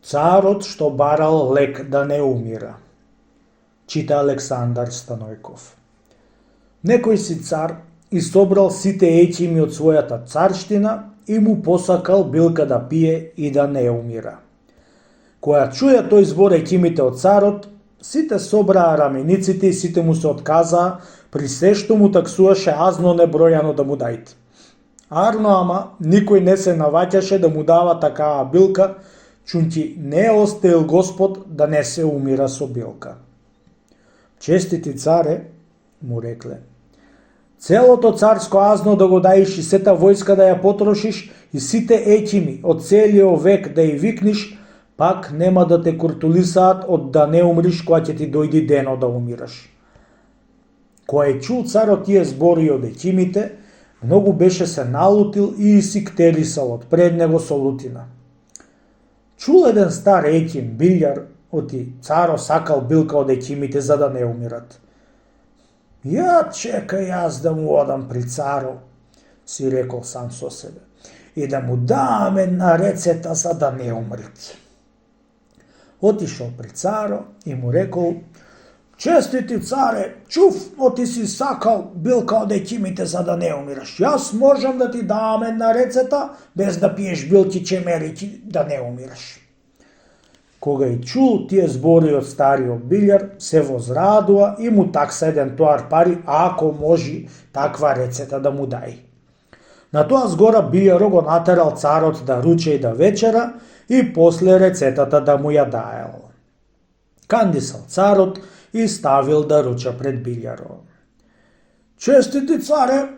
Царот што барал лек да не умира. Чита Александар Станојков. Некој си цар и собрал сите еќими од својата царштина и му посакал билка да пие и да не умира. Која чуја тој збор еќимите од царот, сите собраа рамениците и сите му се отказаа, при се што му таксуваше азно небројано да му дајте. Арно ама, никој не се наваќаше да му дава такава билка, чунти не остаил Господ да не се умира со билка. Честити царе, му рекле, целото царско азно да го даиш и сета војска да ја потрошиш и сите еќими од целиот век да ја викниш, пак нема да те куртулисаат од да не умриш кога ќе ти дојди дено да умираш. Кога е чул царот тие збори од еќимите, многу беше се налутил и сиктерисал од пред него со лутина. Чул еден стар еќим, билјар, оти царо сакал билка од еќимите за да не умират. Ја чекај јас да му одам при царо, си рекол сам со себе, и да му дам една рецета за да не умрит. Отишол при царо и му рекол, честити царе, чув, оти си сакал билка од еќимите за да не умираш. Јас можам да ти дам една рецета без да пиеш билки чемерики да не умираш. Кога и чул тие збори од стариот билјар, се возрадува и му такса еден тоар пари, ако можи таква рецета да му дај. На тоа згора билјаро го натерал царот да руче и да вечера и после рецетата да му ја даел. Кандисал царот и ставил да руча пред билјаро. Честити царе,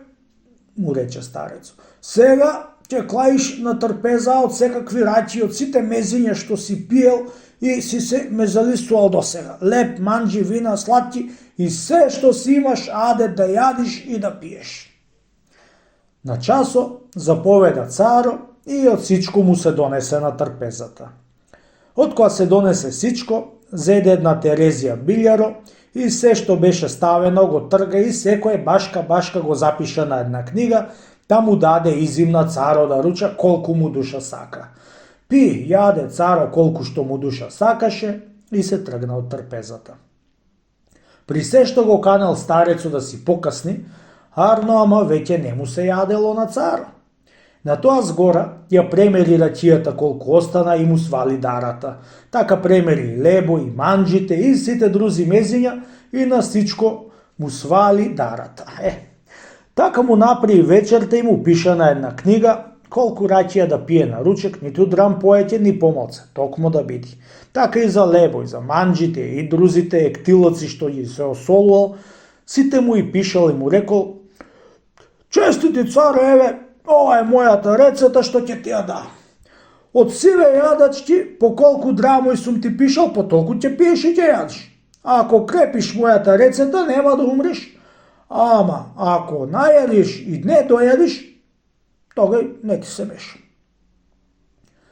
му рече старецо, сега ќе клаиш на трпеза од секакви рачи, од сите мезиња што си пиел и си се мезалисувал до сега. Леп, манџи, вина, сладки и се што си имаш аде да јадиш и да пиеш. На часо заповеда царо и од сичко му се донесе на трпезата. Од кога се донесе сичко, зеде една Терезија билјаро и се што беше ставено го трга и секој башка го запиша на една книга, да му даде изимна царо да руча колку му душа сака. Пи, јаде царо колку што му душа сакаше и се тргна од трпезата. При се што го канел старецу да си покасни, арно ама веќе не му се јадело на царо. На тоа згора ја премери рачијата колку остана и му свали дарата. Така премери и лебо, и манџите, и сите друзи мезиња и на сичко му свали дарата. Така му направи вечерта и му пиша на една книга колку рачија да пие на ручек, ниту драм поеќе ни помалце, токму да биди. Така и за лебо, и за манџите, и друзите ектилоци што ги се осолувал, сите му и пишал и му рекол, честити царе, еве, ова е мојата рецета што ќе ти ја дам. Од сиве јадачки, по колку драмој сум ти пишал, по толку ќе пиеш и ќе јадиш. А ако крепиш мојата рецета, нема да умреш. Ама, ако најадиш и не дојадиш, тогај не ти се мешам.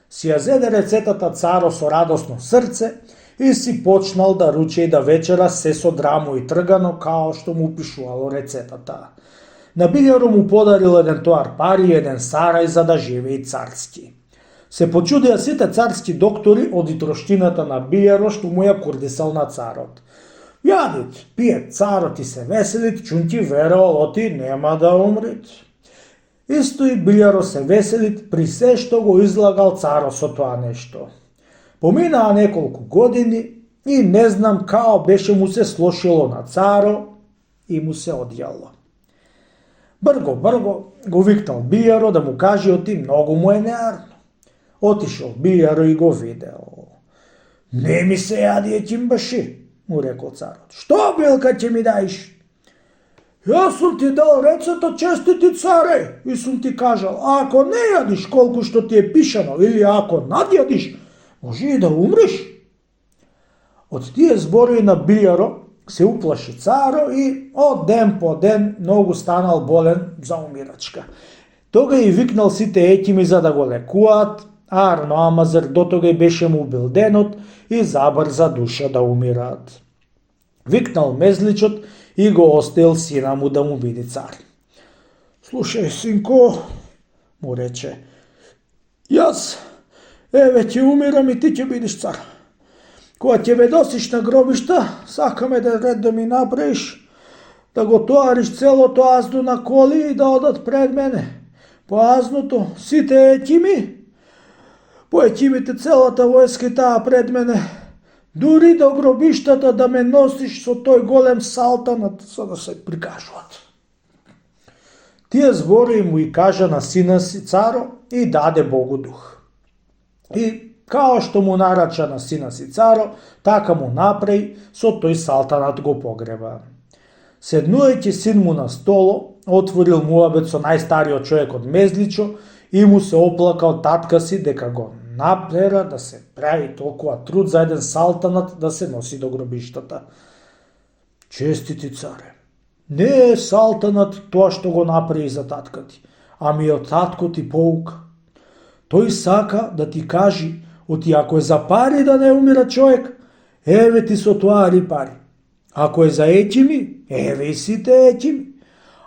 Си ја зеде рецетата царо со радосно срце и си почнал да руче и да вечера се со драмо и тргано, као што му пишувало рецетата. На билјаро му подарил еден тоар пари и еден сарај за да живее царски. Се почудија сите царски доктори од итроштината на билјаро што му ја курдисал на царот. Јадит, пиет царот и се веселит, чунти верувал оти нема да умрит. Исто и билјаро се веселит при се што го излагал царо со тоа нешто. Поминаа неколку години и не знам као беше му се слошило на царо и му се одјало. Брго го викнал билјаро да му каже оти многу му е неарно. Отишол билјаро и го видел. Не ми се јади еќимбаши, му рекол царот. Што билка ќе ми даиш? Јас сум ти дал рецета, честити царе, и сум ти кажал, ако не јадиш колку што ти е пишано или ако надјадиш, може и да умреш. Од тие зборови на билјаро се уплаши царо и од ден по ден многу станал болен за умирачка. Тога и викнал сите еќими за да го лекуваат, а Арно Амазер дотога и беше му убил денот и забрза душа да умираат. Викнал мезличот и го оставил сина му да му биде цар. Слушај, синко, му рече, јас Еве ќе умирам и ти ќе бидеш цар. Кога ќе ме носиш на гробишта, сакаме да ред да ми направиш, да го тоариш целото азду на коли и да одат пред мене. По азното сите екими, по екимите целата војска и таа пред мене. Дури до гробиштата да ме носиш со тој голем салтанат, за да се прикажуваат. Тие збори му и кажа на сина си царо и даде Богу дух. И као што му нарача на сина си царо, така му направи, со тој салтанат го погреба. Седнујќи син му на столо, отворил муабет со најстариот човек од Мезличо и му се оплакал татка си дека го напера да се прави толкова труд за еден салтанат да се носи до гробиштата. Честити царе, не е салтанат тоа што го направи за татка ти, ами од татко ти поука. Тој сака да ти кажи, оти ако е за пари да не умира човек, еве ти со тоа пари. Ако е за етими, еве и сите етими.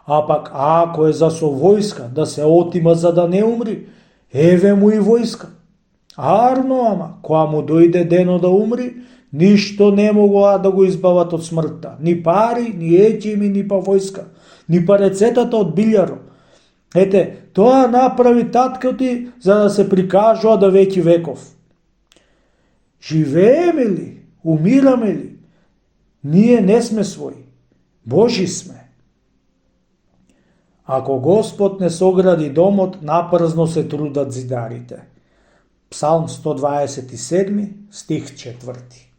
А пак ако е за со војска да се отима за да не умри, еве му и војска. Арно, ама, кога му дојде дено да умри, ништо не могоа да го избават од смртта. Ни пари, ни етими, ни па војска, ни па рецетата од билјаро. Ете, тоа направи татко ти за да се прикажува да веки веков. Живееме ли, умираме ли? Ние не сме своји, Божи сме. Ако Господ не согради домот, напразно се трудат зидарите. Псалм 127, стих 4.